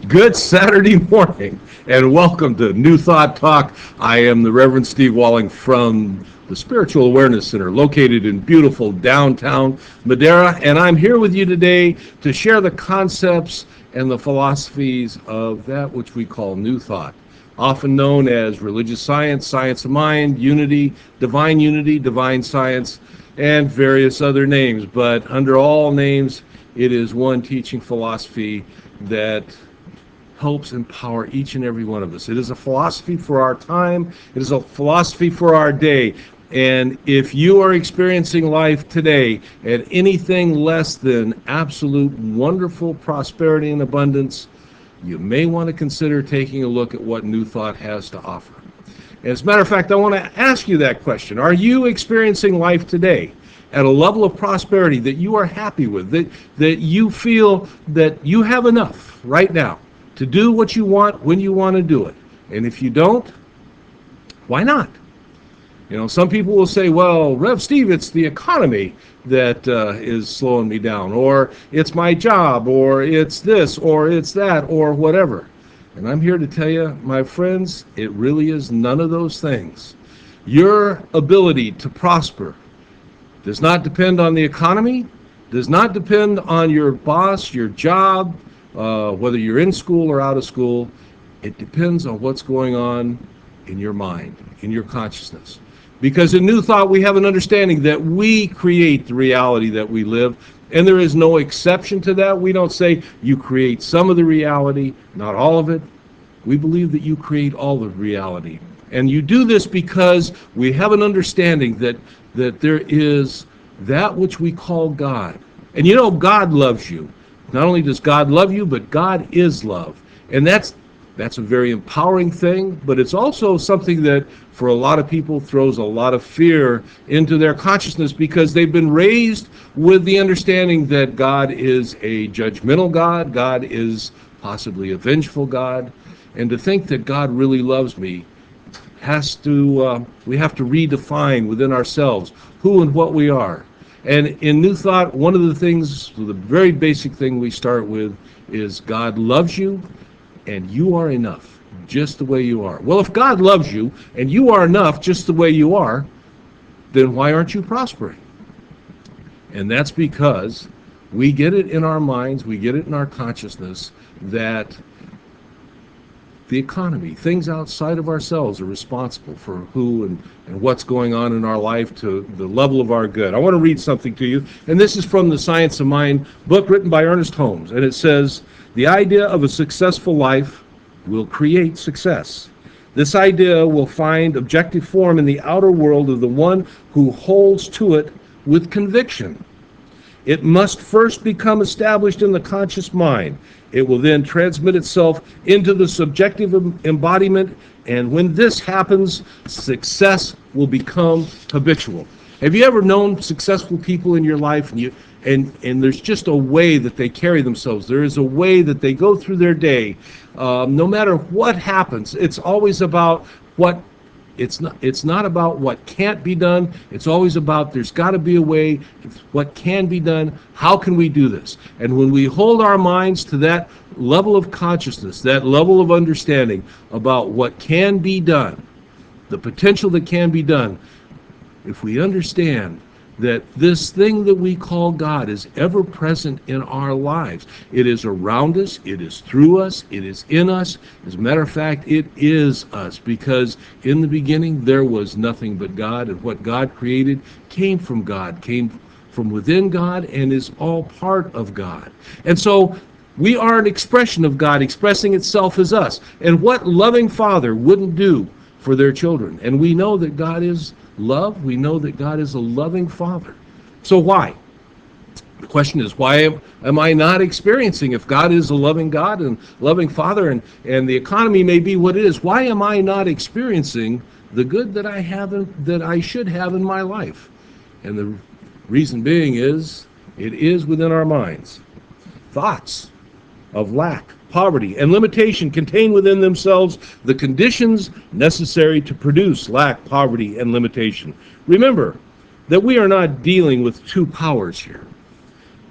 Good Saturday morning, and welcome to New Thought Talk. I am the Reverend Steve Walling from the Spiritual Awareness Center, located in beautiful downtown Madera, and I'm here with you today to share the concepts and the philosophies of that which we call New Thought, often known as religious science, science of mind, divine science, and various other names. But under all names, it is one teaching philosophy that helps empower each and every one of us. It is a philosophy for our time. It is a philosophy for our day. And if you are experiencing life today at anything less than absolute wonderful prosperity and abundance, you may want to consider taking a look at what New Thought has to offer. As a matter of fact, I want to ask you that question. Are you experiencing life today at a level of prosperity that you are happy with, that you feel that you have enough right now to do what you want when you want to do it? And if you don't, why not? You know, some people will say, well, Rev Steve, it's the economy that is slowing me down, or it's my job, or it's this, or it's that, or whatever. And I'm here to tell you, my friends, it really is none of those things. Your ability to prosper does not depend on the economy, does not depend on your boss, your job, whether you're in school or out of school. It depends on what's going on in your mind, in your consciousness. Because in New Thought, we have an understanding that we create the reality that we live, and there is no exception to that. We don't say you create some of the reality, not all of it. We believe that you create all of reality. And you do this because we have an understanding that there is that which we call God. And you know, God loves you. Not only does God love you, but God is love. And that's a very empowering thing, but it's also something that for a lot of people throws a lot of fear into their consciousness, because they've been raised with the understanding that God is a judgmental God, God is possibly a vengeful God, and to think that God really loves me we have to redefine within ourselves who and what we are. And in New Thought, one of the things, the very basic thing we start with is God loves you, and you are enough, just the way you are. Well, if God loves you, and you are enough just the way you are, then why aren't you prospering? And that's because we get it in our minds, we get it in our consciousness that the economy, things outside of ourselves, are responsible for who and what's going on in our life to the level of our good. I want to read something to you, and this is from the Science of Mind book written by Ernest Holmes, and it says, "The idea of a successful life will create success. This idea will find objective form in the outer world of the one who holds to it with conviction. It must first become established in the conscious mind. It will then transmit itself into the subjective embodiment, and when this happens, success will become habitual." Have you ever known successful people in your life, and there's just a way that they carry themselves? There is a way that they go through their day. No matter what happens, it's always about what it's not about what can't be done. It's always about there's got to be a way. What can be done? How can we do this? And when we hold our minds to that level of consciousness, that level of understanding about what can be done, the potential that can be done, if we understand that this thing that we call God is ever present in our lives. It is around us, it is through us, it is in us. As a matter of fact, it is us, because in the beginning there was nothing but God, and what God created came from God, came from within God, and is all part of God. And so We are an expression of God expressing itself as us. And what loving father wouldn't do for their children? And we know that God is love. We know that God is a loving father. So why? The question is, why am I not experiencing, if God is a loving God and loving father, and the economy may be what it is, why am I not experiencing the good that I should have in my life? And the reason being is, it is within our minds. Thoughts of lack, poverty, and limitation contain within themselves the conditions necessary to produce lack, poverty, and limitation. Remember that we are not dealing with two powers here,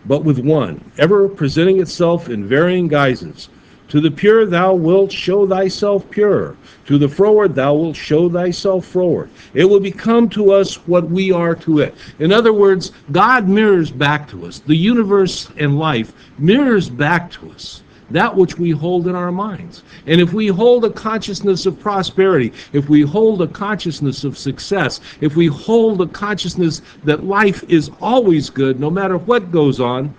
but with one, ever presenting itself in varying guises. To the pure thou wilt show thyself pure. To the froward thou wilt show thyself froward. It will become to us what we are to it. In other words, God mirrors back to us. The universe and life mirrors back to us that which we hold in our minds. And if we hold a consciousness of prosperity, if we hold a consciousness of success, if we hold a consciousness that life is always good, no matter what goes on,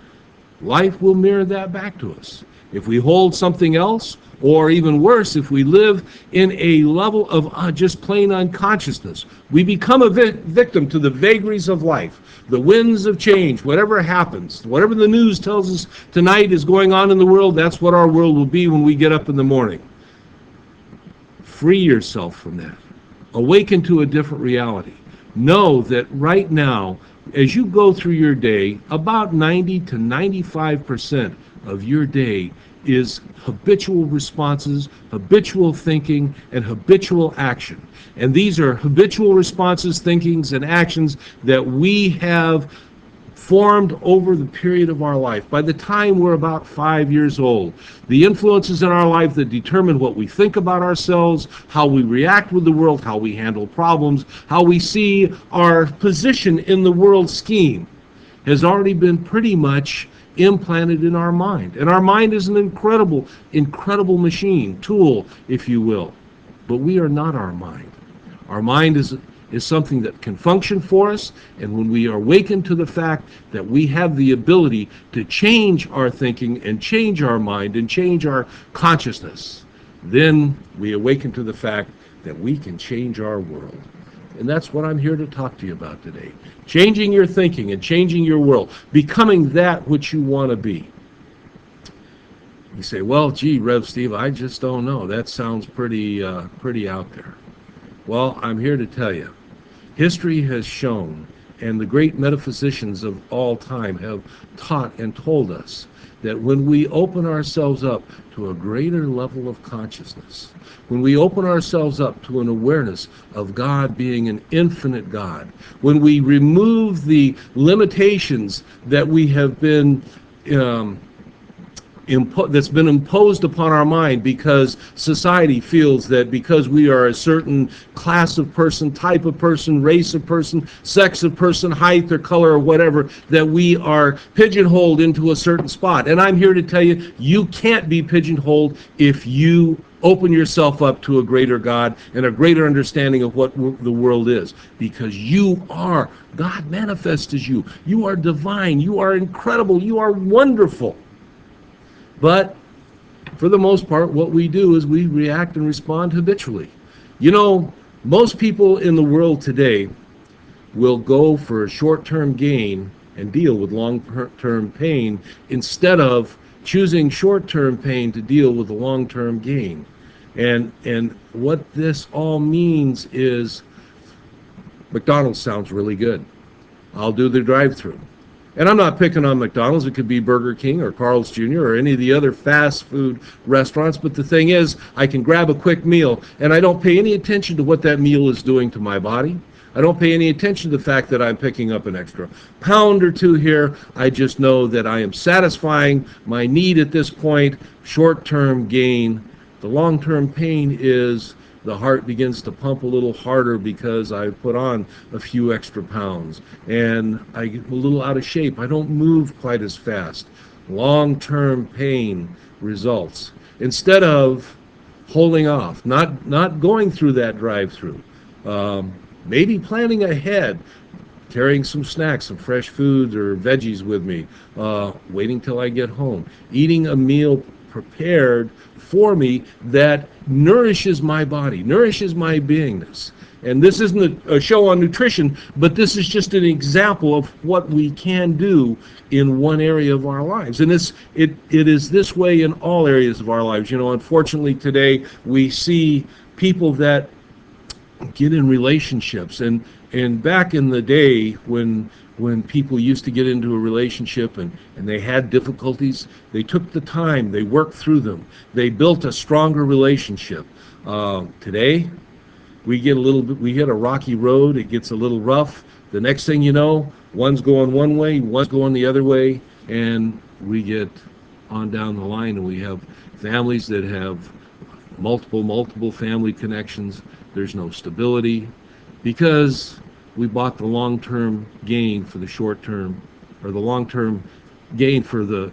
life will mirror that back to us. If we hold something else, or even worse, if we live in a level of just plain unconsciousness, we become a victim to the vagaries of life, the winds of change, whatever happens, whatever the news tells us tonight is going on in the world, that's what our world will be when we get up in the morning. Free yourself from that. Awaken to a different reality. Know that right now, as you go through your day, about 90 to 95% of your day is habitual responses, habitual thinking, and habitual action. And these are habitual responses, thinkings, and actions that we have formed over the period of our life. By the time we're about 5 years old, the influences in our life that determine what we think about ourselves, how we react with the world, how we handle problems, how we see our position in the world scheme, has already been pretty much implanted in our mind. And our mind is an incredible machine, tool, if you will. But we are not our mind. Our mind is something that can function for us, and when we are awakened to the fact that we have the ability to change our thinking and change our mind and change our consciousness, then we awaken to the fact that we can change our world. And that's what I'm here to talk to you about today. Changing your thinking and changing your world, becoming that which you want to be. You say, well, gee, Rev Steve, I just don't know. That sounds pretty out there. Well, I'm here to tell you, history has shown, and the great metaphysicians of all time have taught and told us, that when we open ourselves up to a greater level of consciousness, when we open ourselves up to an awareness of God being an infinite God, when we remove the limitations that we have been that's been imposed upon our mind because society feels that because we are a certain class of person, type of person, race of person, sex of person, height or color or whatever, that we are pigeonholed into a certain spot. And I'm here to tell you, you can't be pigeonholed if you open yourself up to a greater God and a greater understanding of what the world is, because you are God manifest as you. You are divine. You are incredible. You are wonderful. But for the most part, what we do is we react and respond habitually. You know, most people in the world today will go for a short-term gain and deal with long-term pain instead of choosing short-term pain to deal with the long-term gain. And what this all means is, McDonald's sounds really good. I'll do the drive-thru. And I'm not picking on McDonald's. It could be Burger King or Carl's Jr. or any of the other fast food restaurants. But the thing is, I can grab a quick meal, and I don't pay any attention to what that meal is doing to my body. I don't pay any attention to the fact that I'm picking up an extra pound or two here. I just know that I am satisfying my need at this point, short-term gain. The long-term pain is the heart begins to pump a little harder because I put on a few extra pounds, and I get a little out of shape. I don't move quite as fast. Long-term pain results. Instead of holding off, not going through that drive-through, maybe planning ahead, carrying some snacks, some fresh foods or veggies with me, waiting till I get home, eating a meal prepared for me that nourishes my body, nourishes my beingness. And this isn't a show on nutrition, but this is just an example of what we can do in one area of our lives. And it is this way in all areas of our lives. You know, unfortunately today we see people that get in relationships, and back in the day when people used to get into a relationship and they had difficulties, they took the time, they worked through them, they built a stronger relationship. Today we hit a rocky road, it gets a little rough. The next thing you know, one's going one way, one's going the other way, and we get on down the line and we have families that have multiple family connections. There's no stability because we bought the long-term gain for the short-term, or the long-term gain for the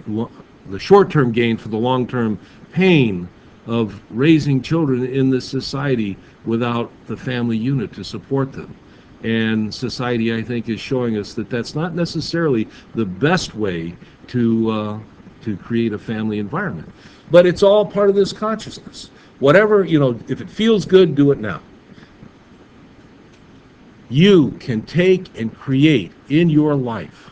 short-term gain for the long-term pain of raising children in this society without the family unit to support them. And society, I think, is showing us that that's not necessarily the best way to create a family environment. But it's all part of this consciousness. Whatever, you know, if it feels good, do it now. You can take and create in your life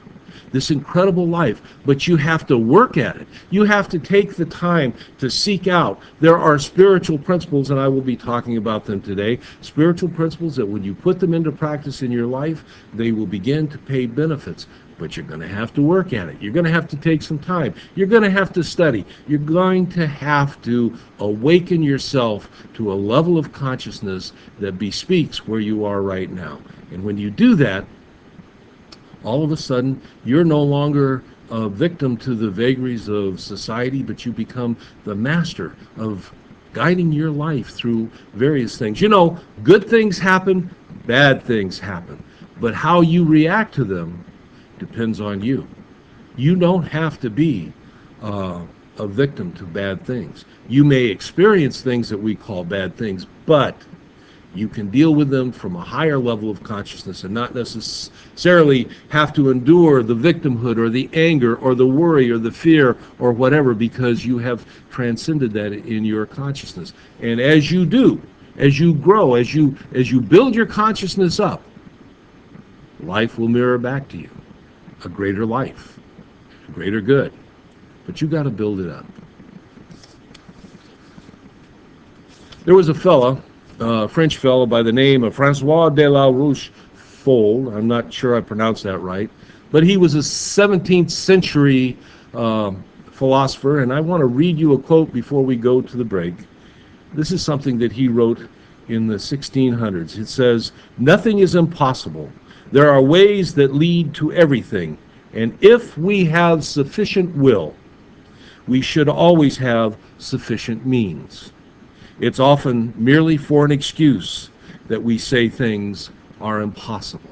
this incredible life, but you have to work at it. You have to take the time to seek out. There are spiritual principles, and I will be talking about them today. Spiritual principles that when you put them into practice in your life, they will begin to pay benefits. But you're going to have to work at it. You're going to have to take some time. You're going to have to study. You're going to have to awaken yourself to a level of consciousness that bespeaks where you are right now. And when you do that, all of a sudden, you're no longer a victim to the vagaries of society, but you become the master of guiding your life through various things. You know, good things happen, bad things happen, but how you react to them depends on you. You don't have to be a victim to bad things. You may experience things that we call bad things, but you can deal with them from a higher level of consciousness and not necessarily have to endure the victimhood or the anger or the worry or the fear or whatever, because you have transcended that in your consciousness. And as you do, as you grow, as you build your consciousness up, life will mirror back to you a greater life, a greater good. But you got to build it up. There was a fella, French fellow by the name of Francois de la Rochefoucauld. I'm not sure I pronounced that right, but he was a 17th century philosopher, and I want to read you a quote before we go to the break. This is something that he wrote in the 1600s. It says, "Nothing is impossible. There are ways that lead to everything, and if we have sufficient will, we should always have sufficient means. It's often merely for an excuse that we say things are impossible.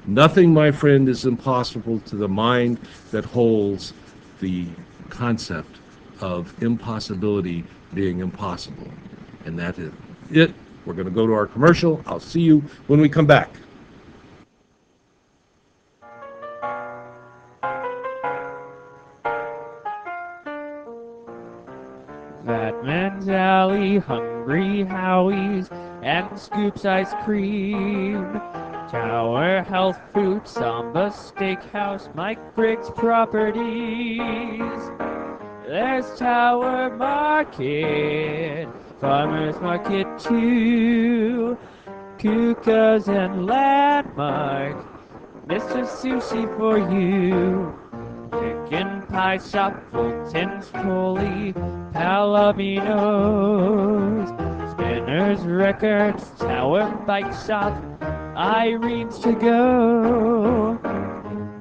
Nothing, my friend, is impossible to the mind that holds the concept of impossibility being impossible." And that is it. We're going to go to our commercial. I'll see you when we come back. Fat Man's Alley, Hungry Howie's, and Scoops Ice Cream. Tower Health Food, Samba Steakhouse, Mike Briggs Properties. There's Tower Market, Farmers Market too, Kuka's and Landmark, Mr. Sushi for you. Chicken Pie Shop, Fulton's Foley, Palominos, Spinner's Records, Tower Bike Shop, Irene's To Go,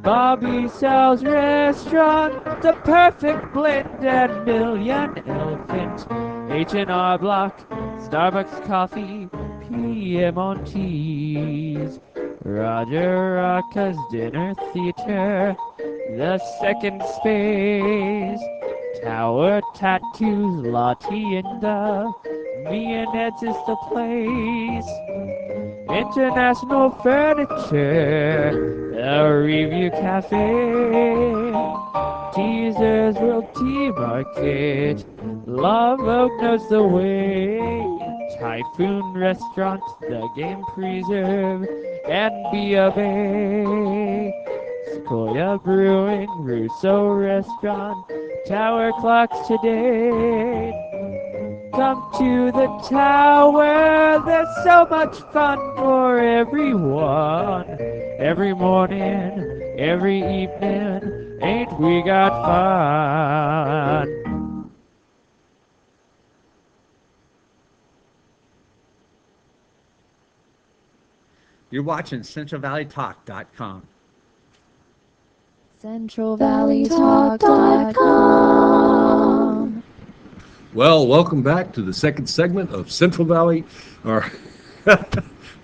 Bobby Sal's Restaurant, The Perfect Blend, and Million Elephant, H&R Block, Starbucks Coffee, Piemonte's, Roger Rocca's Dinner Theater, The Second Space, Tower Tattoos, La Tienda, Me and Ed's is the place. International Furniture, a review cafe, Teasers World Tea Market, Love Oak knows the way, Typhoon Restaurant, The Game Preserve, and Bia Bay, Sequoia Brewing, Russo Restaurant, Tower Clocks Today. Come to the tower, there's so much fun for everyone. Every morning, every evening, ain't we got fun? You're watching CentralValleyTalk.com. CentralValleyTalk.com. Well, welcome back to the second segment of Central Valley, or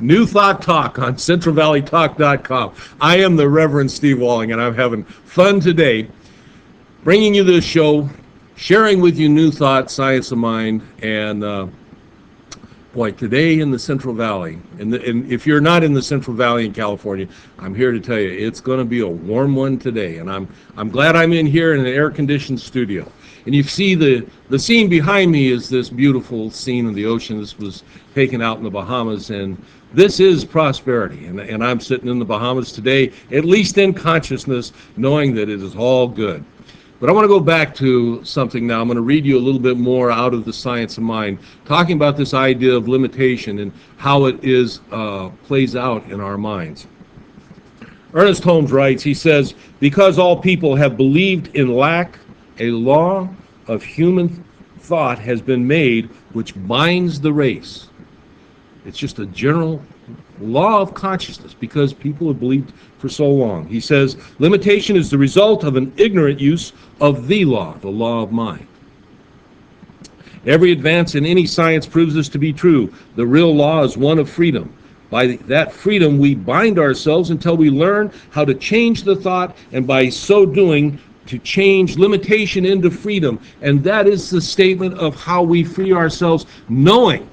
New Thought Talk on CentralValleyTalk.com. I am the Reverend Steve Walling, and I'm having fun today bringing you this show, sharing with you new thoughts, science of mind, and boy, today in the Central Valley, and if you're not in the Central Valley in California, I'm here to tell you it's going to be a warm one today, and I'm glad I'm in here in an air-conditioned studio. And you see the scene behind me is this beautiful scene of the ocean. This was taken out in the Bahamas, and this is prosperity. And I'm sitting in the Bahamas today, at least in consciousness, knowing that it is all good. But I want to go back to something now. I'm going to read you a little bit more out of the Science of Mind, talking about this idea of limitation and how it is plays out in our minds. Ernest Holmes writes, he says, because all people have believed in lack, a law of human thought has been made which binds the race. It's just a general law of consciousness because people have believed for so long. He says, limitation is the result of an ignorant use of the law of mind. Every advance in any science proves this to be true. The real law is one of freedom. By that freedom, we bind ourselves until we learn how to change the thought, and by so doing, to change limitation into freedom. And that is the statement of how we free ourselves, knowing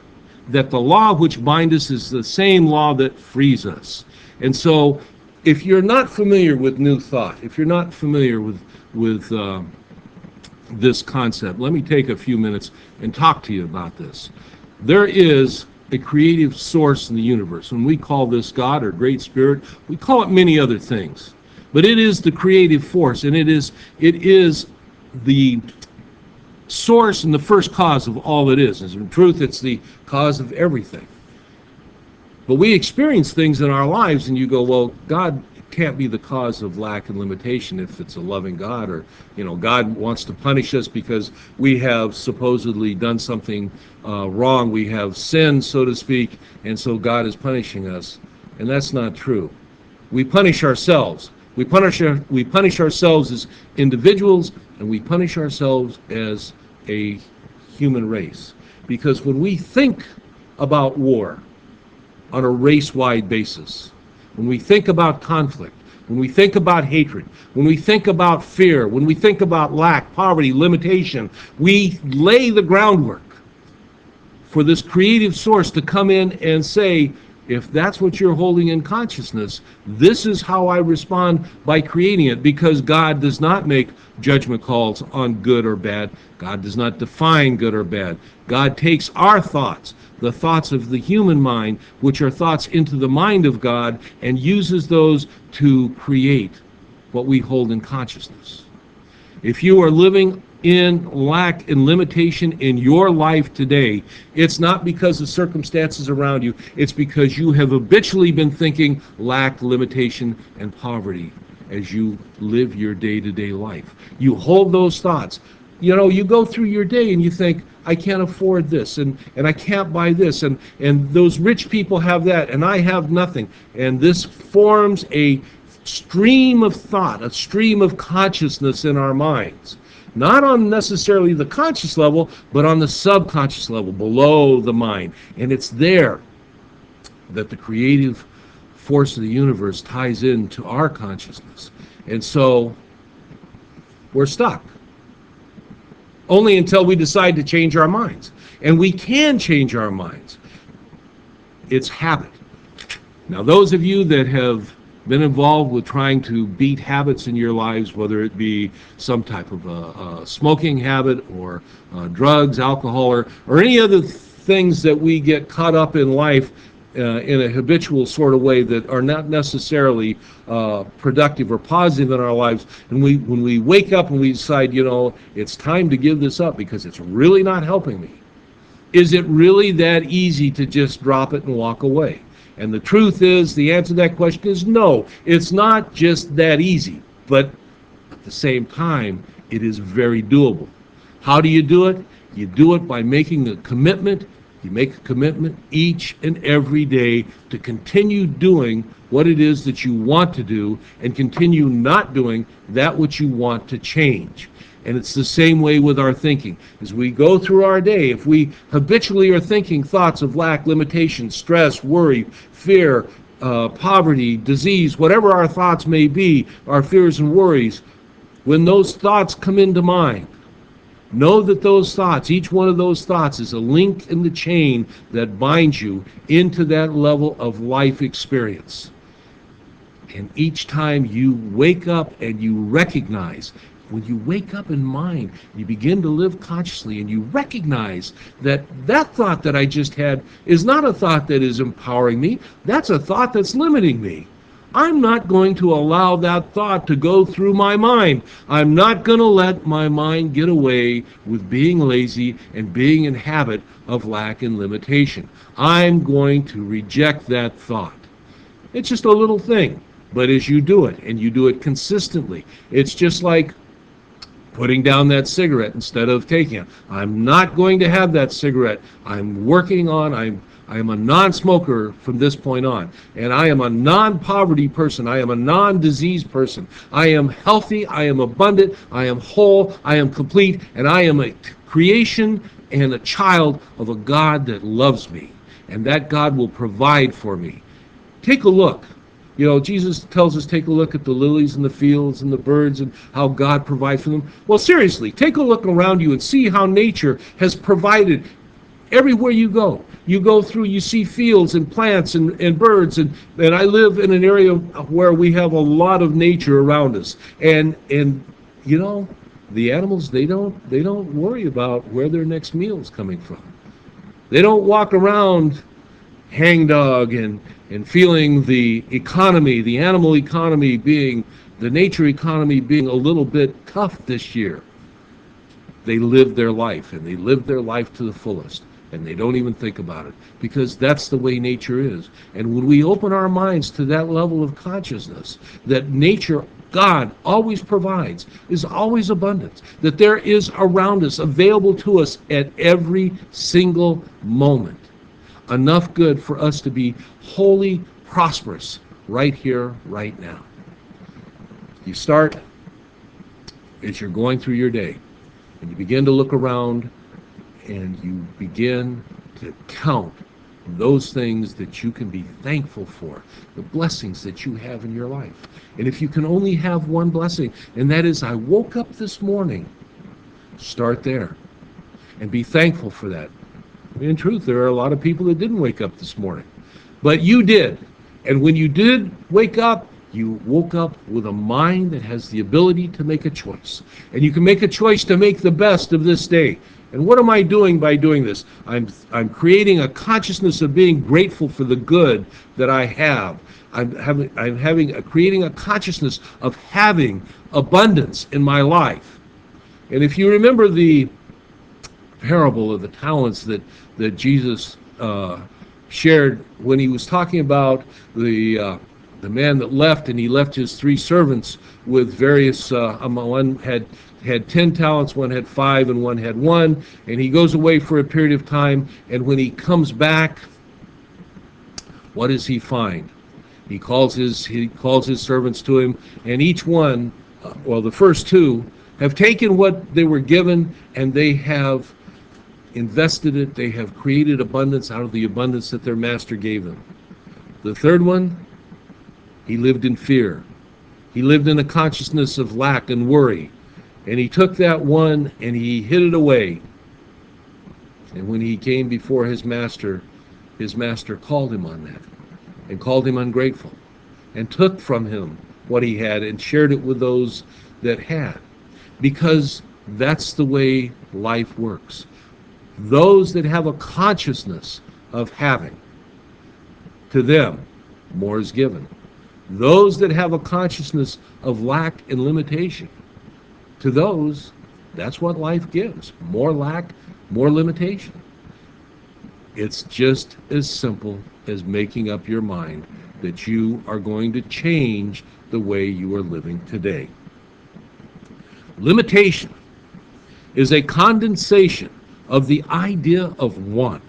that the law which binds us is the same law that frees us. And so, if you're not familiar with New Thought, if you're not familiar with this concept, let me take a few minutes and talk to you about this. There is a creative source in the universe, and we call this God or Great Spirit. We call it many other things. But it is the creative force, and it is the source and the first cause of all that is. In truth, it's the cause of everything. But we experience things in our lives, and you go, well, God can't be the cause of lack and limitation if it's a loving God, or God wants to punish us because we have supposedly done something wrong. We have sinned, so to speak, and so God is punishing us. And that's not true. We punish ourselves. We punish ourselves as individuals, and we punish ourselves as a human race. Because when we think about war on a race-wide basis, when we think about conflict, when we think about hatred, when we think about fear, when we think about lack, poverty, limitation, we lay the groundwork for this creative source to come in and say, if that's what you're holding in consciousness, this is how I respond by creating it, because God does not make judgment calls on good or bad. God does not define good or bad. God takes our thoughts, the thoughts of the human mind, which are thoughts into the mind of God, and uses those to create what we hold in consciousness. If you are living in lack and limitation in your life today, it's not because of circumstances around you. It's because you have habitually been thinking lack, limitation, and poverty as you live your day-to-day life. You hold those thoughts. You go through your day and you think, I can't afford this, and I can't buy this, and those rich people have that, and I have nothing. And this forms a stream of thought, a stream of consciousness in our minds. Not on necessarily the conscious level, but on the subconscious level, below the mind. And it's there that the creative force of the universe ties into our consciousness. And so we're stuck. Only until we decide to change our minds. And we can change our minds. It's habit. Now, those of you that have been involved with trying to beat habits in your lives, whether it be some type of a smoking habit or drugs, alcohol, or any other things that we get caught up in life in a habitual sort of way that are not necessarily productive or positive in our lives, and when we wake up and we decide, it's time to give this up because it's really not helping me, is it really that easy to just drop it and walk away? And the truth is, the answer to that question is no. It's not just that easy, but at the same time, it is very doable. How do you do it? You do it by making a commitment. You make a commitment each and every day to continue doing what it is that you want to do and continue not doing that which you want to change. And it's the same way with our thinking. As we go through our day, if we habitually are thinking thoughts of lack, limitation, stress, worry, fear, poverty, disease, whatever our thoughts may be, our fears and worries, when those thoughts come into mind, know that those thoughts, each one of those thoughts is a link in the chain that binds you into that level of life experience. And each time you wake up and you recognize, when you wake up in mind, you begin to live consciously and you recognize that that thought that I just had is not a thought that is empowering me. That's a thought that's limiting me. I'm not going to allow that thought to go through my mind. I'm not going to let my mind get away with being lazy and being in habit of lack and limitation. I'm going to reject that thought. It's just a little thing, but as you do it, and you do it consistently, it's just like putting down that cigarette instead of taking it. I'm not going to have that cigarette. I'm working on, I am a non-smoker from this point on, and I am a non-poverty person. I am a non-disease person. I am healthy, I am abundant, I am whole, I am complete, and I am a creation and a child of a God that loves me, and that God will provide for me. Take a look. Jesus tells us, take a look at the lilies in the fields and the birds and how God provides for them. Well, seriously, take a look around you and see how nature has provided everywhere you go. You go through, you see fields and plants and birds, and I live in an area where we have a lot of nature around us. And the animals, they don't worry about where their next meal is coming from. They don't walk around hangdog and feeling the economy, the animal economy the nature economy being a little bit tough this year. They live their life, and they live their life to the fullest, and they don't even think about it, because that's the way nature is. And when we open our minds to that level of consciousness, that nature, God always provides, is always abundant, that there is around us, available to us at every single moment, enough good for us to be wholly prosperous right here, right now. You start as you're going through your day, and you begin to look around, and you begin to count those things that you can be thankful for, the blessings that you have in your life. And if you can only have one blessing, and that is, I woke up this morning, start there and be thankful for that. In truth, there are a lot of people that didn't wake up this morning, but you did. And when you did wake up, you woke up with a mind that has the ability to make a choice. And you can make a choice to make the best of this day. And what am I doing by doing this? I'm creating a consciousness of being grateful for the good that I have. Creating a consciousness of having abundance in my life. And if you remember the parable of the talents that Jesus shared when he was talking about the man that left, and he left his 3 servants with various, one had 10 talents, one had 5, and one had 1, and he goes away for a period of time, and when he comes back, what does he find? He calls his servants to him, and each one, the first 2, have taken what they were given, and they have invested it. They have created abundance out of the abundance that their master gave them. The third one, he lived in fear. He lived in a consciousness of lack and worry. And he took that one and he hid it away. And when he came before his master called him on that. and called him ungrateful and took from him what he had and shared it with those that had. Because that's the way life works. Those that have a consciousness of having, to them, more is given. Those that have a consciousness of lack and limitation, to those, that's what life gives. More lack, more limitation. It's just as simple as making up your mind that you are going to change the way you are living today. Limitation is a condensation of the idea of want.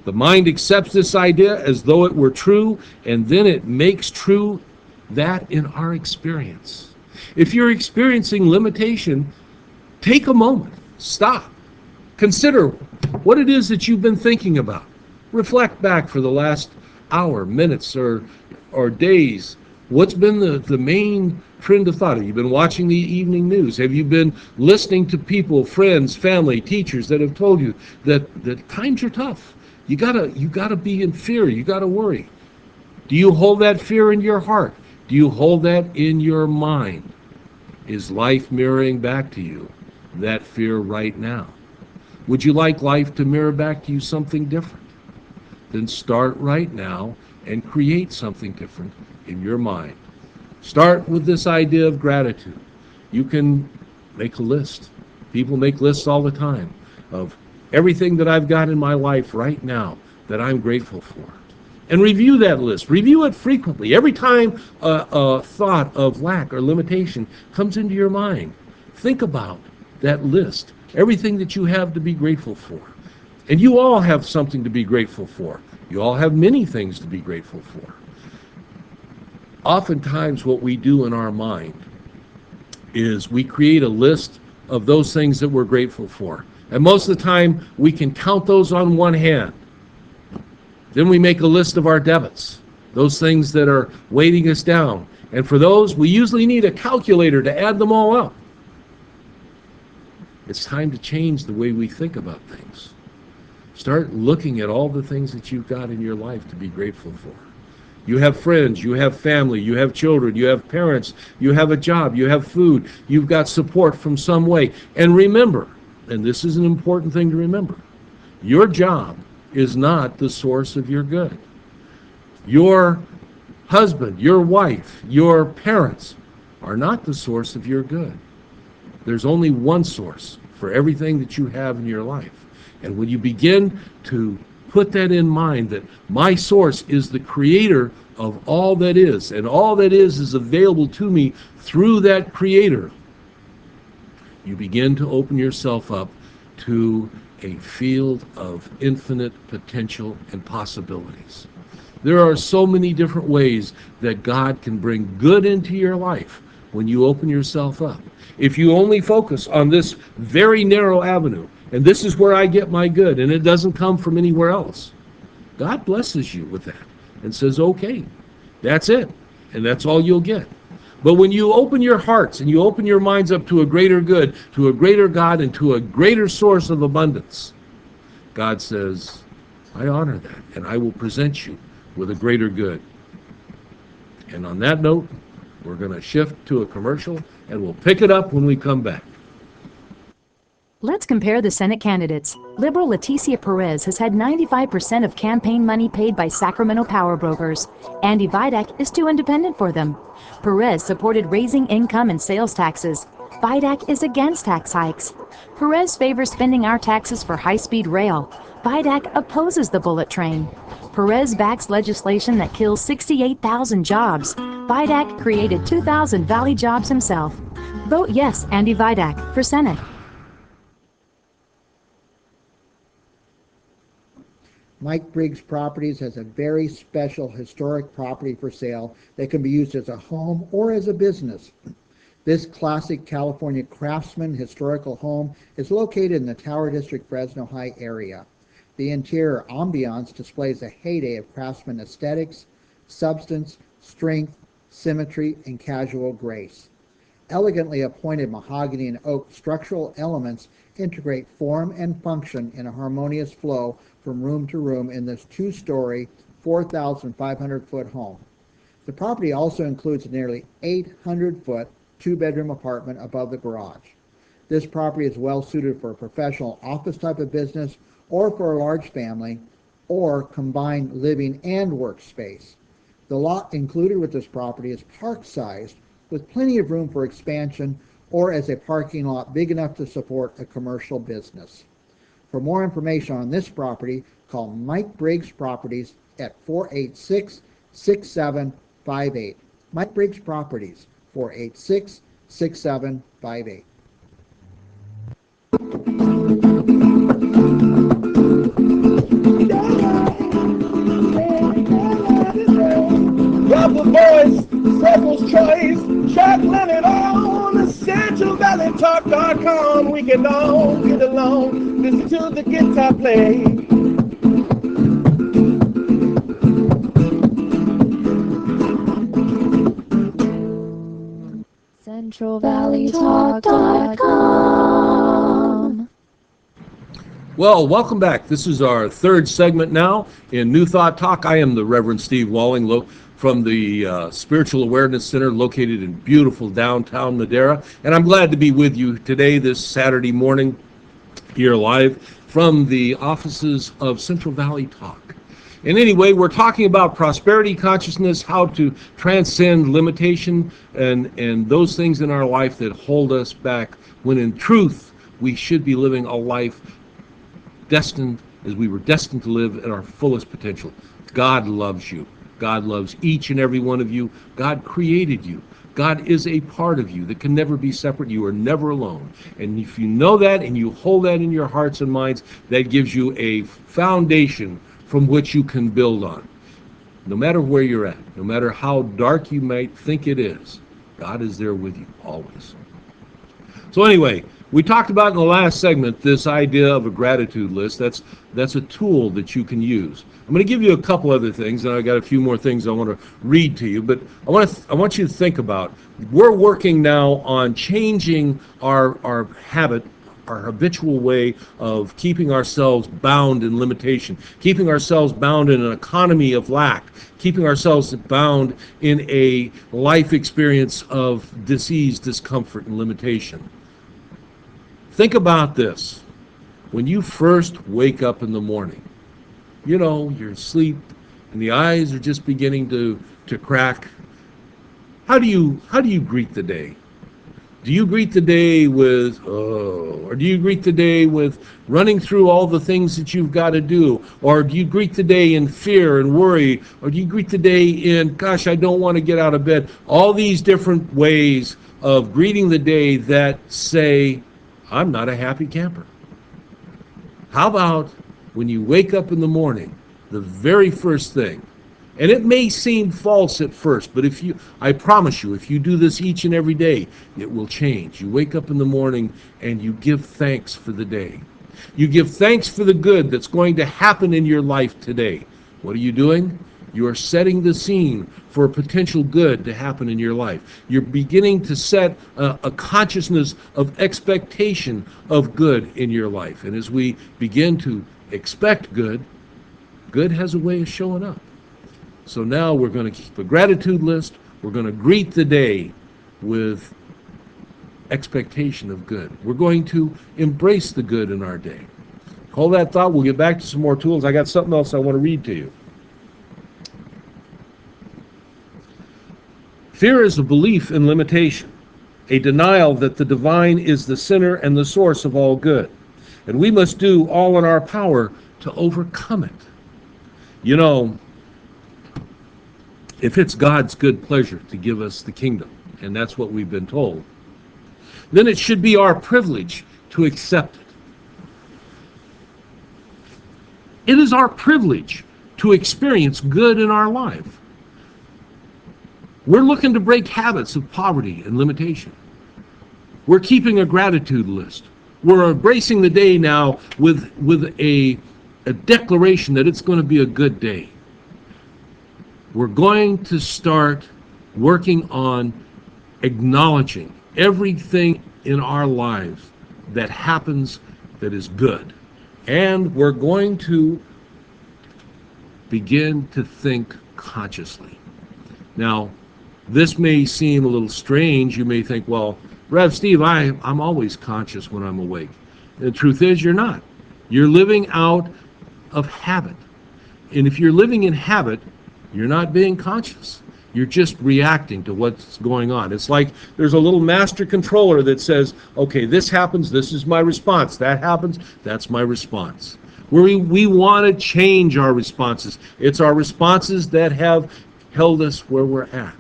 The mind accepts this idea as though it were true, and then it makes true that in our experience. If you're experiencing limitation, take a moment, stop, consider what it is that you've been thinking about. Reflect back for the last hour, minutes, or days. What's been the main trend of thought? Have you been watching the evening news? Have you been listening to people, friends, family, teachers that have told you that times are tough? You gotta be in fear. You gotta worry. Do you hold that fear in your heart? Do you hold that in your mind? Is life mirroring back to you that fear right now? Would you like life to mirror back to you something different? Then start right now and create something different in your mind. Start with this idea of gratitude. You can make a list. People make lists all the time of everything that I've got in my life right now that I'm grateful for. And review that list. Review it frequently. Every time a thought of lack or limitation comes into your mind, think about that list. Everything that you have to be grateful for. And you all have something to be grateful for. You all have many things to be grateful for. Oftentimes what we do in our mind is we create a list of those things that we're grateful for. And most of the time we can count those on one hand. Then we make a list of our debits, those things that are weighting us down. And for those, we usually need a calculator to add them all up. It's time to change the way we think about things. Start looking at all the things that you've got in your life to be grateful for. You have friends, you have family, you have children, you have parents, you have a job, you have food, you've got support from some way. And remember, and this is an important thing to remember, your job is not the source of your good. Your husband, your wife, your parents are not the source of your good. There's only one source for everything that you have in your life. And when you begin to put that in mind, that my source is the creator of all that is, and all that is available to me through that creator, you begin to open yourself up to a field of infinite potential and possibilities. There are so many different ways that God can bring good into your life when you open yourself up. If you only focus on this very narrow avenue, and this is where I get my good, and it doesn't come from anywhere else, God blesses you with that and says, okay, that's it, and that's all you'll get. But when you open your hearts and you open your minds up to a greater good, to a greater God, and to a greater source of abundance, God says, I honor that, and I will present you with a greater good. And on that note, we're going to shift to a commercial, and we'll pick it up when we come back. Let's compare the Senate candidates. Liberal Leticia Perez has had 95% of campaign money paid by Sacramento power brokers. Andy Vidak is too independent for them. Perez supported raising income and sales taxes. Vidak is against tax hikes. Perez favors spending our taxes for high-speed rail. Vidak opposes the bullet train. Perez backs legislation that kills 68,000 jobs. Vidak created 2,000 Valley jobs himself. Vote yes, Andy Vidak, for Senate. Mike Briggs Properties has a very special historic property for sale that can be used as a home or as a business. This classic California craftsman historical home is located in the Tower District, Fresno High area. The interior ambiance displays a heyday of craftsman aesthetics, substance, strength, symmetry, and casual grace. Elegantly appointed mahogany and oak structural elements integrate form and function in a harmonious flow from room to room in this two-story, 4,500-foot home. The property also includes a nearly 800-foot two-bedroom apartment above the garage. This property is well suited for a professional office type of business or for a large family or combined living and workspace. The lot included with this property is park-sized with plenty of room for expansion or as a parking lot big enough to support a commercial business. For more information on this property, call Mike Briggs Properties at 486-6758. Mike Briggs Properties, 486-6758. Got the voice, Freckles Choice, chocolate it on CentralValleyTalk.com. We can all get along, listen to the guitar play. CentralValleyTalk.com. Well, welcome back. This is our third segment now in New Thought Talk. I am the Reverend Steve Walling from the Spiritual Awareness Center located in beautiful downtown Madera. And I'm glad to be with you today, this Saturday morning, here live from the offices of Central Valley Talk. And anyway, we're talking about prosperity consciousness, how to transcend limitation and those things in our life that hold us back, when in truth, we should be living a life destined as we were destined to live at our fullest potential. God loves you. God loves each and every one of you. God created you. God is a part of you that can never be separate. You are never alone. And if you know that and you hold that in your hearts and minds, that gives you a foundation from which you can build on. No matter where you're at, no matter how dark you might think it is, God is there with you always. So anyway, we talked about in the last segment this idea of a gratitude list. That's a tool that you can use. I'm going to give you a couple other things, and I got a few more things I want to read to you. But I want you to think about. We're working now on changing our habit, our habitual way of keeping ourselves bound in limitation, keeping ourselves bound in an economy of lack, keeping ourselves bound in a life experience of disease, discomfort, and limitation. Think about this. When you first wake up in the morning, you know, you're asleep and the eyes are just beginning to crack. How do you greet the day? Do you greet the day with, oh, or do you greet the day with running through all the things that you've got to do? Or do you greet the day in fear and worry? Or do you greet the day in, gosh, I don't want to get out of bed? All these different ways of greeting the day that say, I'm not a happy camper. How about when you wake up in the morning, the very first thing, and it may seem false at first, but I promise you, if you do this each and every day, it will change. You wake up in the morning and you give thanks for the day. You give thanks for the good that's going to happen in your life today. What are you doing? You are setting the scene for a potential good to happen in your life. You're beginning to set a consciousness of expectation of good in your life. And as we begin to expect good, good has a way of showing up. So now we're going to keep a gratitude list. We're going to greet the day with expectation of good. We're going to embrace the good in our day. Hold that thought. We'll get back to some more tools. I got something else I want to read to you. Fear is a belief in limitation, a denial that the divine is the center and the source of all good. And we must do all in our power to overcome it. You know, if it's God's good pleasure to give us the kingdom, and that's what we've been told, then it should be our privilege to accept it. It is our privilege to experience good in our life. We're looking to break habits of poverty and limitation. We're keeping a gratitude list. We're embracing the day now with a declaration that it's going to be a good day. We're going to start working on acknowledging everything in our lives that happens that is good. And we're going to begin to think consciously. Now, this may seem a little strange. You may think, well, Rev Steve, I'm always conscious when I'm awake. The truth is, you're not. You're living out of habit. And if you're living in habit, you're not being conscious. You're just reacting to what's going on. It's like there's a little master controller that says, okay, this happens, this is my response. That happens, that's my response. We want to change our responses. It's our responses that have held us where we're at.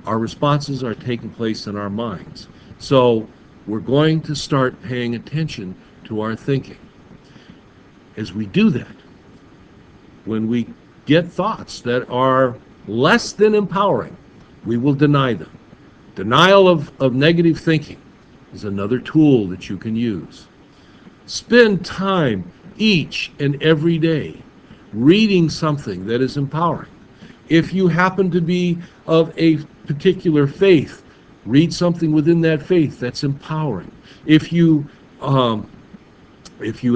Our responses are taking place in our minds. So we're going to start paying attention to our thinking. As we do that, when we get thoughts that are less than empowering, we will deny them. Denial of negative thinking is another tool that you can use. Spend time each and every day reading something that is empowering. If you happen to be of a particular faith, read something within that faith that's empowering. If you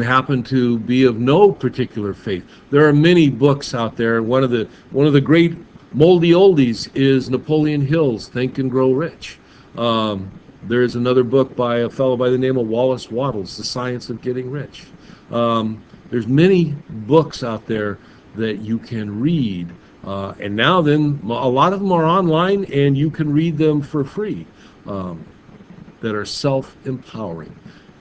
happen to be of no particular faith, there are many books out there. One of the great moldy oldies is Napoleon Hill's Think and Grow Rich. There is another book by a fellow by the name of Wallace Wattles, The Science of Getting Rich. There's many books out there that you can read. And now then, a lot of them are online, and you can read them for free, that are self-empowering.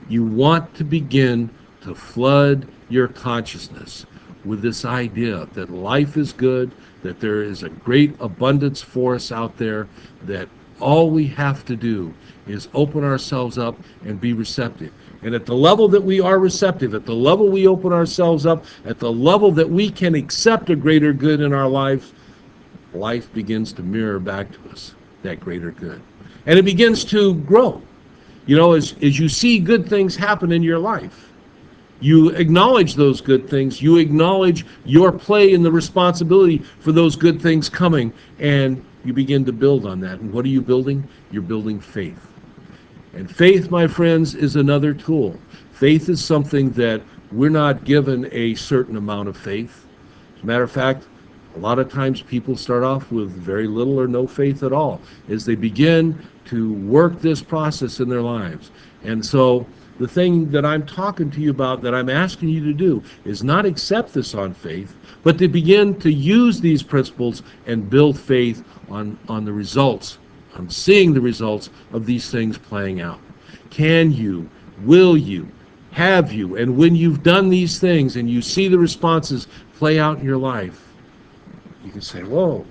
You want to begin to flood your consciousness with this idea that life is good, that there is a great abundance for us out there, that all we have to do is open ourselves up and be receptive. And at the level that we are receptive, at the level we open ourselves up, at the level that we can accept a greater good in our life, life begins to mirror back to us that greater good. And it begins to grow. You know, as you see good things happen in your life, you acknowledge those good things, you acknowledge your play in the responsibility for those good things coming, and you begin to build on that. And what are you building? You're building faith. And faith, my friends, is another tool. Faith is something that we're not given a certain amount of faith. As a matter of fact, a lot of times people start off with very little or no faith at all as they begin to work this process in their lives. And so the thing that I'm talking to you about, that I'm asking you to do, is not accept this on faith, but to begin to use these principles and build faith on the results, on seeing the results of these things playing out. Can you, will you, have you, and when you've done these things and you see the responses play out in your life, you can say, whoa,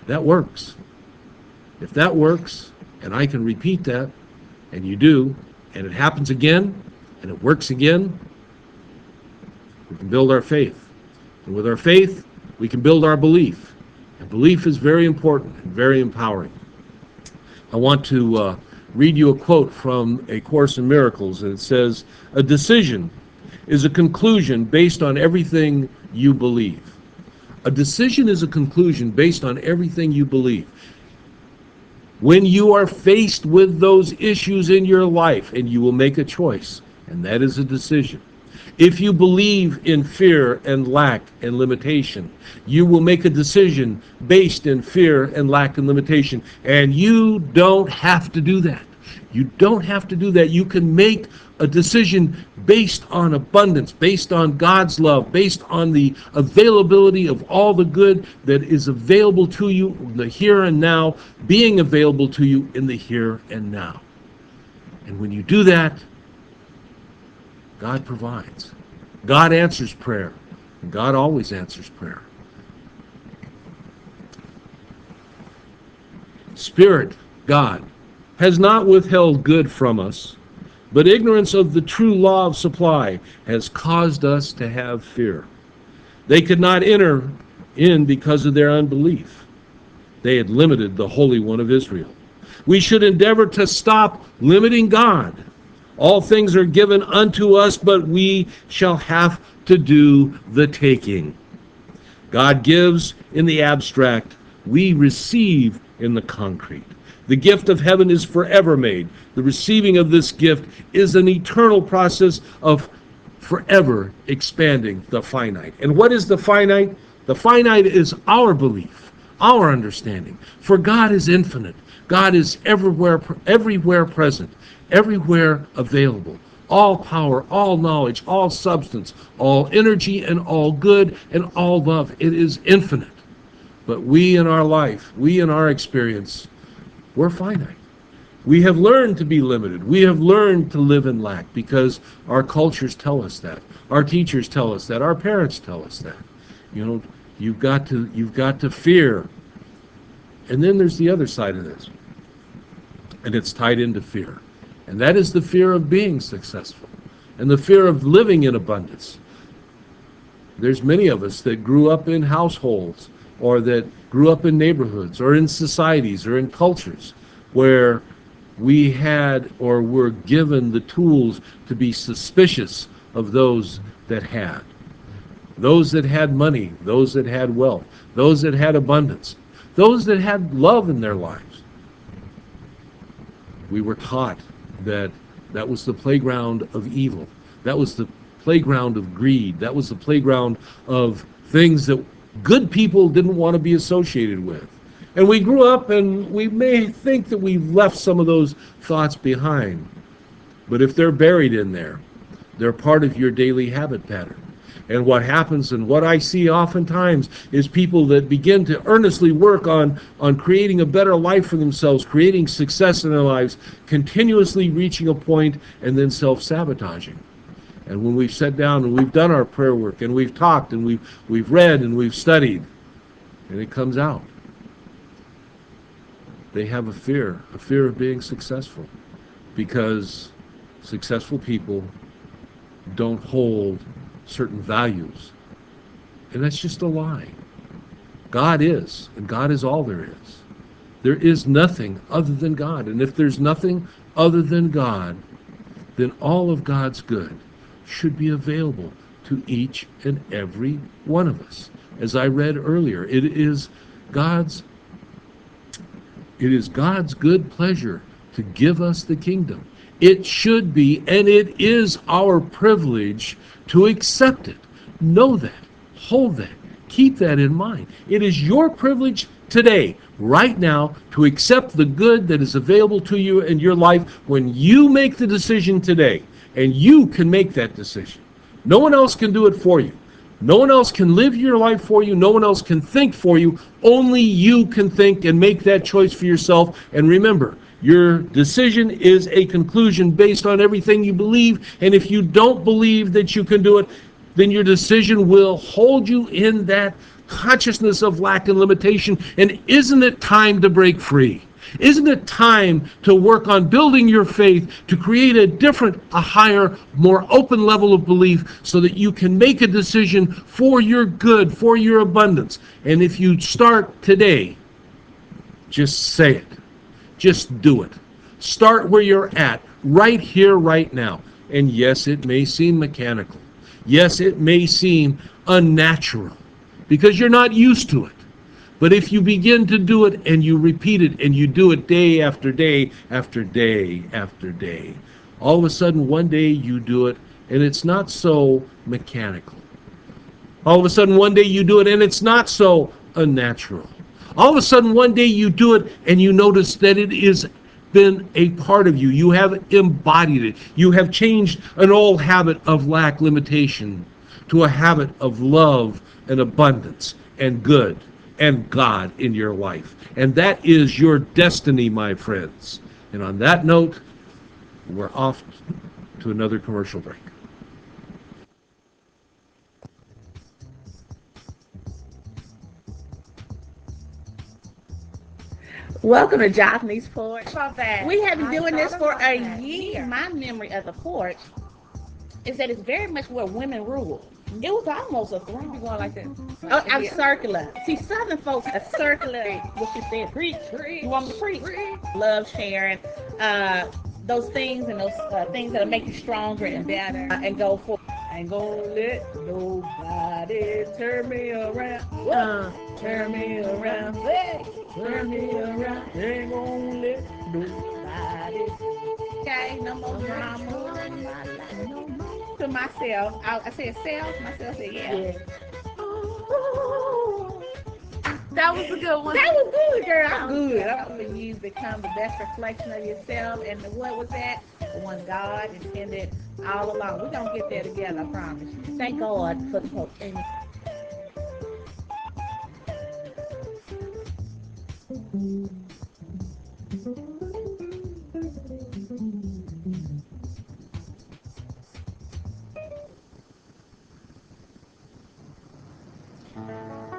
that works. If that works, and I can repeat that, and you do, and it happens again, and it works again, we can build our faith. And with our faith, we can build our belief. And belief is very important and very empowering. I want to read you a quote from A Course in Miracles, and it says, "A decision is a conclusion based on everything you believe." A decision is a conclusion based on everything you believe. When you are faced with those issues in your life, and you will make a choice, and that is a decision. If you believe in fear and lack and limitation, you will make a decision based in fear and lack and limitation. And you don't have to do that. You don't have to do that. You can make a decision based on abundance, based on God's love, based on the availability of all the good that is available to you in the here and now, being available to you in the here and now. And when you do that, God provides. God answers prayer. And God always answers prayer. Spirit, God, has not withheld good from us, but ignorance of the true law of supply has caused us to have fear. They could not enter in because of their unbelief. They had limited the Holy One of Israel. We should endeavor to stop limiting God. All things are given unto us, but we shall have to do the taking. God gives in the abstract. We receive in the concrete. The gift of heaven is forever made. The receiving of this gift is an eternal process of forever expanding the finite. And what is the finite? The finite is our belief, our understanding. For God is infinite. God is everywhere present, everywhere available. All power, all knowledge, all substance, all energy, and all good, and all love. It is infinite. But we in our life, we in our experience, we're finite. We have learned to be limited. We have learned to live in lack because our cultures tell us that. Our teachers tell us that. Our parents tell us that. You know, you've got to fear. And then there's the other side of this. And it's tied into fear. And that is the fear of being successful and the fear of living in abundance. There's many of us that grew up in households or that grew up in neighborhoods or in societies or in cultures where we had or were given the tools to be suspicious of those that had. Those that had money, those that had wealth, those that had abundance, those that had love in their lives. We were taught that that was the playground of evil. That was the playground of greed. That was the playground of things that good people didn't want to be associated with. And we grew up and we may think that we've left some of those thoughts behind. But if they're buried in there, they're part of your daily habit pattern. And what happens and what I see oftentimes is people that begin to earnestly work on creating a better life for themselves, creating success in their lives, continuously reaching a point and then self-sabotaging. And when we've sat down and we've done our prayer work and we've talked and we've read and we've studied, and it comes out. They have a fear of being successful because successful people don't hold certain values. And that's just a lie. God is, and God is all there is. There is nothing other than God. And if there's nothing other than God, then all of God's good should be available to each and every one of us. As I read earlier, it is God's good pleasure to give us the kingdom. It should be, and it is our privilege to accept it. Know that. Hold that. Keep that in mind. It is your privilege today, right now, to accept the good that is available to you in your life when you make the decision today. And you can make that decision. No one else can do it for you. No one else can live your life for you. No one else can think for you. Only you can think and make that choice for yourself. And remember, your decision is a conclusion based on everything you believe. And if you don't believe that you can do it, then your decision will hold you in that consciousness of lack and limitation. And isn't it time to break free? Isn't it time to work on building your faith to create a different, a higher, more open level of belief so that you can make a decision for your good, for your abundance? And if you start today, just say it. Just do it. Start where you're at, right here, right now. And yes, it may seem mechanical. Yes, it may seem unnatural because you're not used to it. But if you begin to do it and you repeat it and you do it day after day after day after day, all of a sudden one day you do it and it's not so mechanical. All of a sudden one day you do it and it's not so unnatural. All of a sudden one day you do it and you notice that it is been a part of you. You have embodied it. You have changed an old habit of lack, limitation, to a habit of love and abundance and good and God in your life. And that is your destiny, my friends. And on that note, we're off to another commercial break. Welcome to Japanese Porch. We have been doing this for a year. My memory of the porch is that it's very much where women rule. It was almost a throne. You going like that? Oh, I'm circular. See, Southern folks are circular. What you said, preach. You want me to preach? Love sharing. Those things and those things that'll make you stronger and better and go for. Ain't gonna let nobody turn me around. Turn me around. Hey, turn me around. Ain't gonna let nobody. Okay, no more drama in my life. No more. to myself. I said, self. Myself said, yeah. That was a good one. That was good, girl. I'm good. I'm going to use become the best reflection of yourself. And what was that? The one God intended all along. We're going to get there together, I promise you. Thank God for the hope. Amen.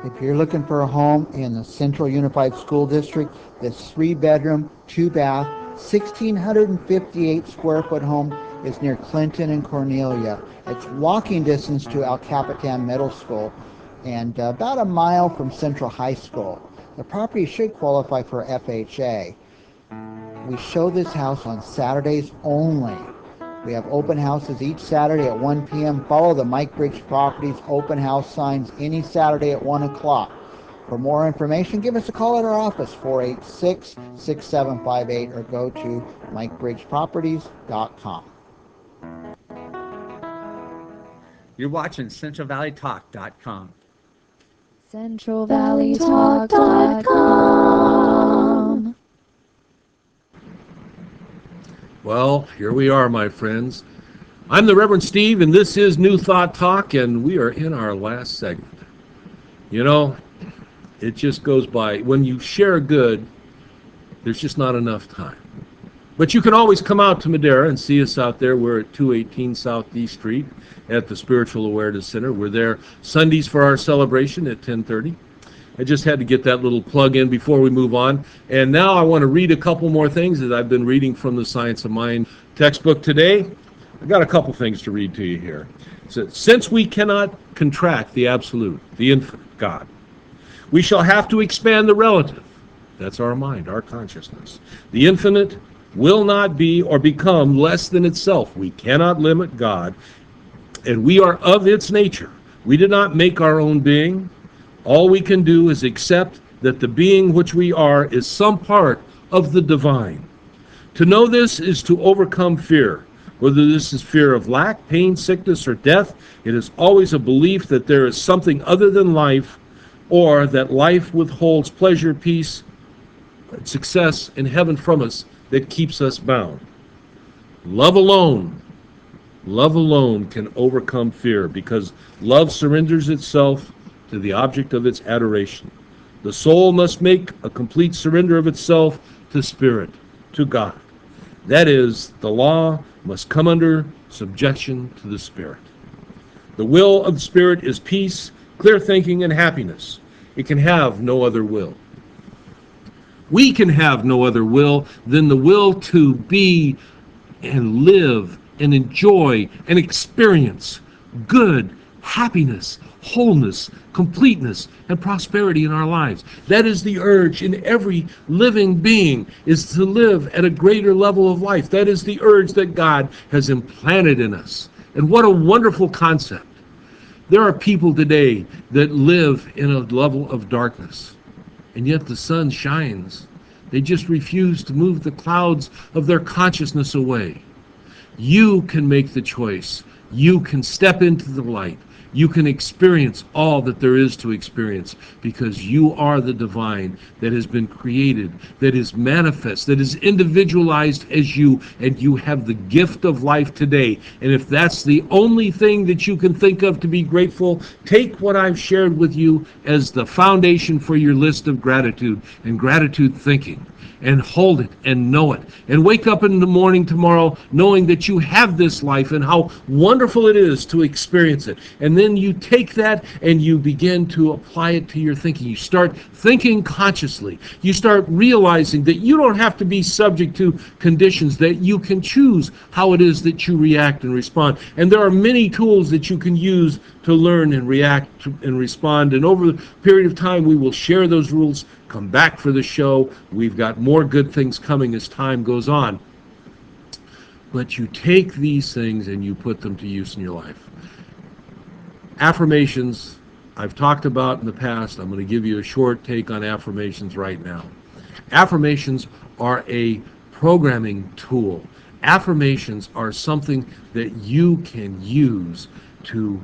If you're looking for a home in the Central Unified School District, this 3-bedroom, 2-bath, 1,658 square foot home is near Clinton and Cornelia. It's walking distance to El Capitan Middle School and about a mile from Central High School. The property should qualify for FHA. We show this house on Saturdays only. We have open houses each Saturday at 1 p.m. Follow the Mike Briggs Properties open house signs any Saturday at 1 o'clock. For more information, give us a call at our office, 486-6758, or go to MikeBriggsProperties.com. You're watching CentralValleyTalk.com. CentralValleyTalk.com. Well, here we are, my friends. I'm the Reverend Steve, and this is New Thought Talk, and we are in our last segment. You know, it just goes by. When you share good, there's just not enough time. But you can always come out to Madera and see us out there. We're at 218 Southeast Street at the Spiritual Awareness Center. We're there Sundays for our celebration at 10:30. I just had to get that little plug in before we move on. And now I want to read a couple more things that I've been reading from the Science of Mind textbook today. I've got a couple things to read to you here. It says, since we cannot contract the absolute, the infinite, God, we shall have to expand the relative. That's our mind, our consciousness. The infinite will not be or become less than itself. We cannot limit God, and we are of its nature. We did not make our own being. All we can do is accept that the being which we are is some part of the divine. To know this is to overcome fear. Whether this is fear of lack, pain, sickness, or death, it is always a belief that there is something other than life, or that life withholds pleasure, peace, success, and heaven from us that keeps us bound. Love alone can overcome fear, because love surrenders itself to the object of its adoration. The soul must make a complete surrender of itself to Spirit, to God. That is, the law must come under subjection to the Spirit. The will of the Spirit is peace, clear thinking, and happiness. It can have no other will. We can have no other will than the will to be and live and enjoy and experience good, happiness, wholeness, completeness, and prosperity in our lives. That is the urge in every living being, is to live at a greater level of life. That is the urge that God has implanted in us. And what a wonderful concept. There are people today that live in a level of darkness, and yet the sun shines. They just refuse to move the clouds of their consciousness away. You can make the choice. You can step into the light. You can experience all that there is to experience, because you are the divine that has been created, that is manifest, that is individualized as you, and you have the gift of life today. And if that's the only thing that you can think of to be grateful, take what I've shared with you as the foundation for your list of gratitude and gratitude thinking, and hold it and know it, and wake up in the morning tomorrow knowing that you have this life and how wonderful it is to experience it. And then you take that and you begin to apply it to your thinking. You start thinking consciously. You start realizing that you don't have to be subject to conditions, that you can choose how it is that you react and respond. And there are many tools that you can use to learn and react and respond. And over the period of time, we will share those rules. Come back for the show. We've got more good things coming as time goes on. But you take these things and you put them to use in your life. Affirmations, I've talked about in the past. I'm going to give you a short take on affirmations right now. Affirmations are a programming tool. Affirmations are something that you can use to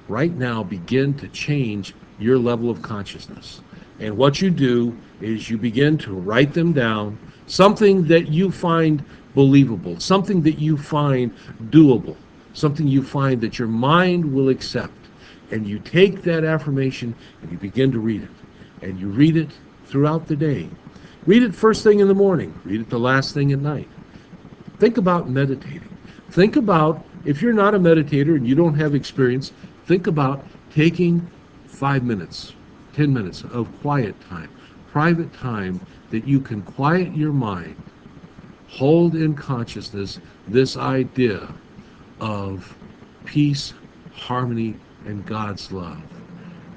right now begin to change your level of consciousness. And what you do is you begin to write them down, something that you find believable, something that you find doable, something you find that your mind will accept. And you take that affirmation and you begin to read it. And you read it throughout the day. Read it first thing in the morning. Read it the last thing at night. Think about meditating. Think about, if you're not a meditator and you don't have experience, think about taking 5 minutes, 10 minutes of quiet time, private time that you can quiet your mind, hold in consciousness this idea of peace, harmony, and God's love.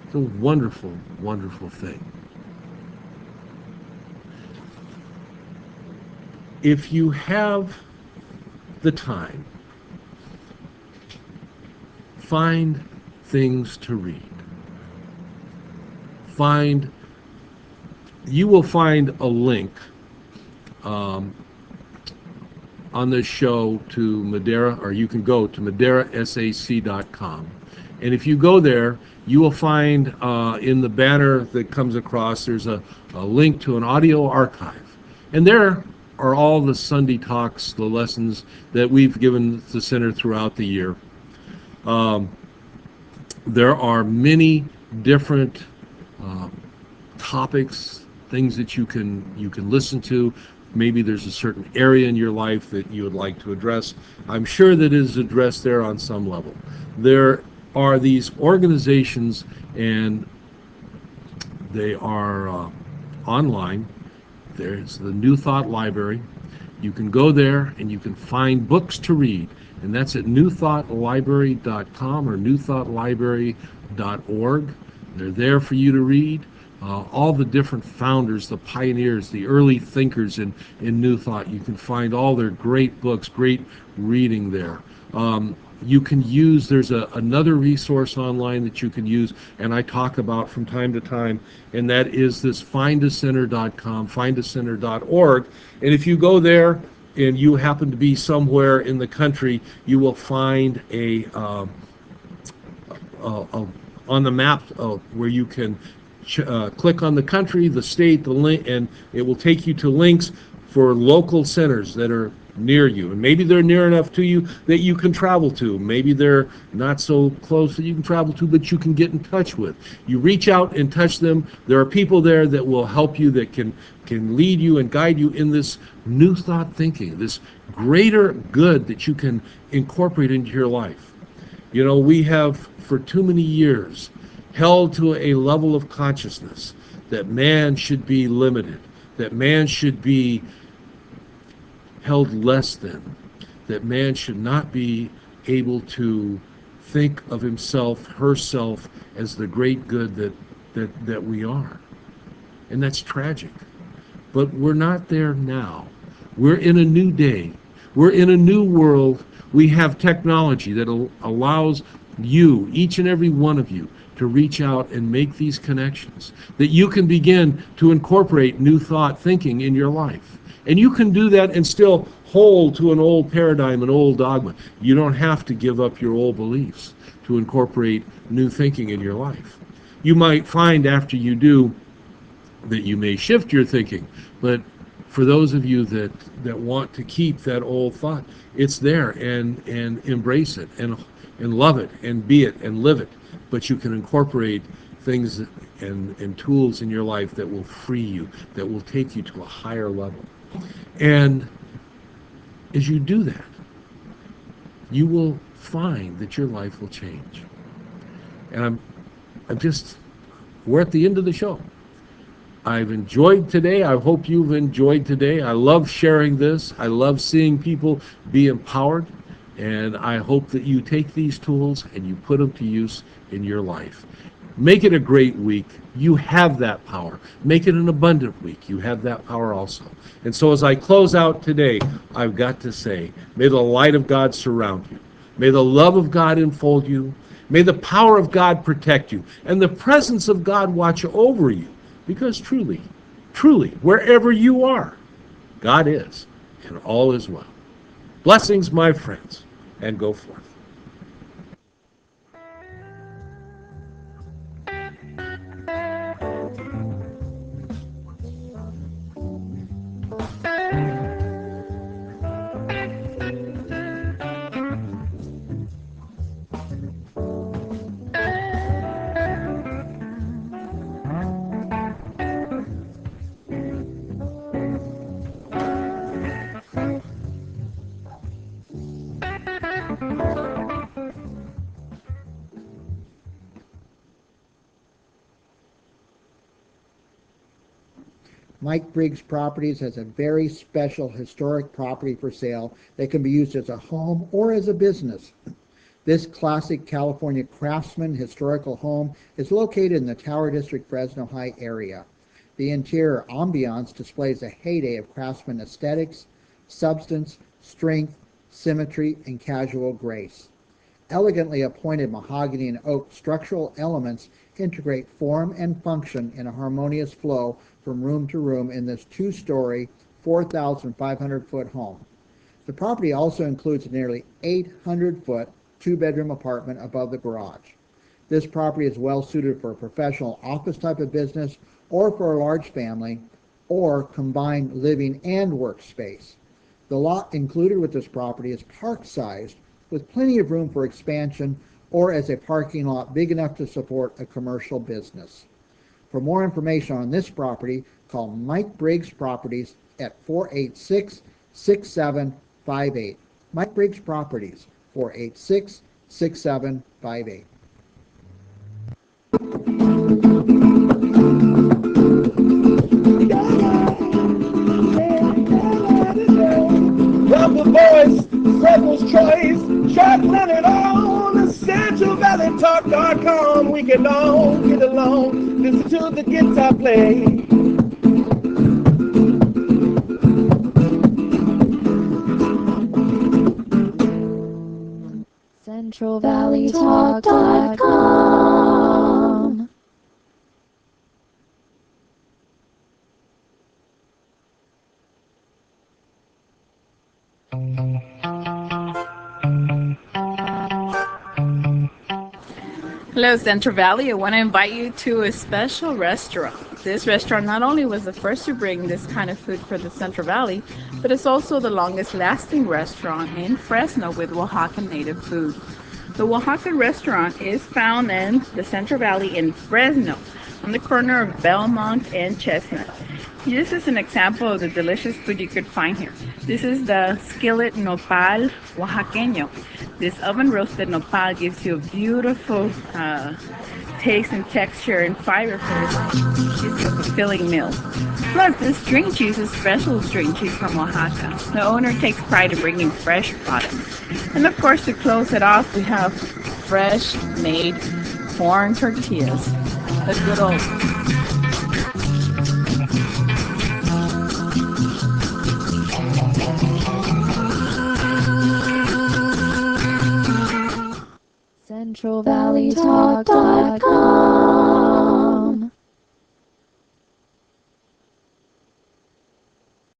It's a wonderful, wonderful thing. If you have the time, find things to read. You will find a link on this show to Madeira, or you can go to madeirasac.com. And if you go there, you will find in the banner that comes across, there's a link to an audio archive. And there are all the Sunday talks, the lessons that we've given the center throughout the year. There are many different topics, things that you can listen to. Maybe there's a certain area in your life that you would like to address. I'm sure that it is addressed there on some level. There are these organizations, and they are online. There's the New Thought Library. You can go there and you can find books to read, and that's at newthoughtlibrary.com or newthoughtlibrary.org. They're there for you to read. All the different founders, the pioneers, the early thinkers in New Thought. You can find all their great books, great reading there. You can use, there's another resource online that you can use, and I talk about from time to time, and that is this findacenter.com, findacenter.org. And if you go there and you happen to be somewhere in the country, you will find on the map where you can click on the country, the state, the link, and it will take you to links for local centers that are near you. And maybe they're near enough to you that you can travel to. Maybe they're not so close that you can travel to, but you can get in touch with. You reach out and touch them. There are people there that will help you, that can lead you and guide you in this new thought thinking, this greater good that you can incorporate into your life. You know, we have for too many years held to a level of consciousness that man should be limited, that man should be held less than, that man should not be able to think of himself, herself, as the great good that we are. And that's tragic. But we're not there now. We're in a new day. We're in a new world. We have technology that allows you, each and every one of you, to reach out and make these connections, that you can begin to incorporate new thought thinking in your life. And you can do that and still hold to an old paradigm, an old dogma. You don't have to give up your old beliefs to incorporate new thinking in your life. You might find after you do that you may shift your thinking, but for those of you that want to keep that old thought, it's there, and embrace it and love it and be it and live it. But you can incorporate things and tools in your life that will free you, that will take you to a higher level. And as you do that, you will find that your life will change. And we're at the end of the show. I've enjoyed today. I hope you've enjoyed today. I love sharing this. I love seeing people be empowered. And I hope that you take these tools and you put them to use in your life. Make it a great week. You have that power. Make it an abundant week. You have that power also. And so as I close out today, I've got to say, may the light of God surround you. May the love of God enfold you. May the power of God protect you. And the presence of God watch over you. Because truly, truly, wherever you are, God is, and all is well. Blessings, my friends, and go forth. Mike Briggs Properties has a very special historic property for sale that can be used as a home or as a business. This classic California craftsman historical home is located in the Tower District, Fresno High area. The interior ambiance displays a heyday of craftsman aesthetics, substance, strength, symmetry, and casual grace. Elegantly appointed mahogany and oak structural elements integrate form and function in a harmonious flow from room to room in this two-story, 4,500-foot home. The property also includes a nearly 800-foot two-bedroom apartment above the garage. This property is well suited for a professional office type of business or for a large family or combined living and workspace. The lot included with this property is park-sized with plenty of room for expansion or as a parking lot big enough to support a commercial business. For more information on this property, call Mike Briggs Properties at 486-6758. Mike Briggs Properties, 486-6758. Rock the voice, Freckles Choice, Jack Leonard on CentralValleyTalk.com. We can all get along, listen to the guitar play. CentralValleyTalk.com. Hello, Central Valley. I want to invite you to a special restaurant. This restaurant not only was the first to bring this kind of food for the Central Valley, but it's also the longest lasting restaurant in Fresno with Oaxaca native food. The Oaxaca restaurant is found in the Central Valley in Fresno, on the corner of Belmont and Chestnut. This is an example of the delicious food you could find here. This is the skillet nopal oaxaqueño. This oven roasted nopal gives you a beautiful taste and texture and fiber for this filling meal. Plus, this string cheese is special string cheese from Oaxaca. The owner takes pride in bringing fresh products. And of course, to close it off, we have fresh made corn tortillas. A good old CentralValleyTalk.com.